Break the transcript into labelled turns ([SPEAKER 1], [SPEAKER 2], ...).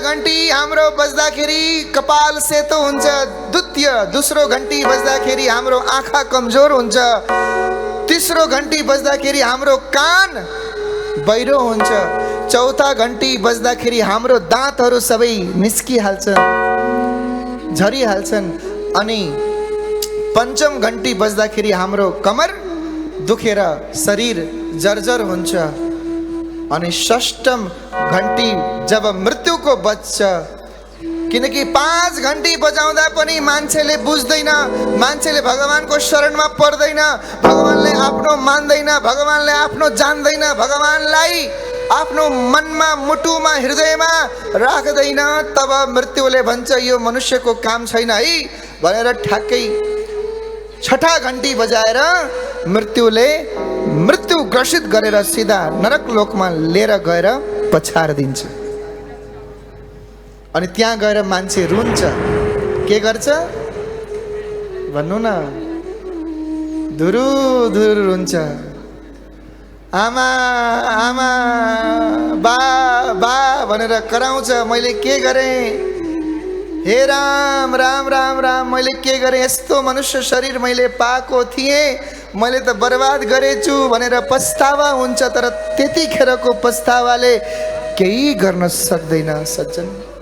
[SPEAKER 1] घन्टी हाम्रो बज्दाखेरि कपाल सेतो हुन्छ, दोस्रो घन्टी बज्दाखेरि हाम्रो आँखा कमजोर हुन्छ, तेस्रो घन्टी बज्दाखेरि हाम्रो कान बहिरो हुन्छ, चौथा घन्टी बज्दाखेरि हाम्रो दाँतहरू सबै निस्किहाल्छन्, झरिहाल्छन्, अनि पञ्चम घन्टी बज्दाखेरि हाम्रो कमर दुखेर शरीर जर्जर हुन्छ, अनि षष्ठम घन्टी जब मृत्युको बज्छ, किनकि 5 घन्टी बजाउँदा पनि मान्छेले बुझ्दैन, मान्छेले भगवानको शरणमा पर्दैन, भगवानले आफ्नो मान्दैन, भगवानले आफ्नो जान्दैन, भगवानलाई आफ्नो मनमा मुटुमा हृदयमा राख्दैन, तब मृत्युले भन्छ यो मनुष्यको काम छैन है भनेर ठ्याक्कै छठा घन्टी बजाएर मृत्युले मृत्यु ग्रसित गरेर सिधा नरक लोकमा लिएर गएर पछारिदिन्छ। अनि त्यहाँ गएर मान्छे रुन्छ, के गर्छ भन्नु न, धुरु धुरु रुन्छ, आमा आमा बा बा भनेर कराउँछ, मैले के गरेँ, हे राम राम राम राम, मैले के गरेँ, यस्तो मनुष्य शरीर मैले पाएको थिएँ, मैले त बर्बाद गरेछु भनेर पछतावा हुन्छ। तर त्यतिखेरको पछतावाले केही गर्न सक्दैन सज्जन।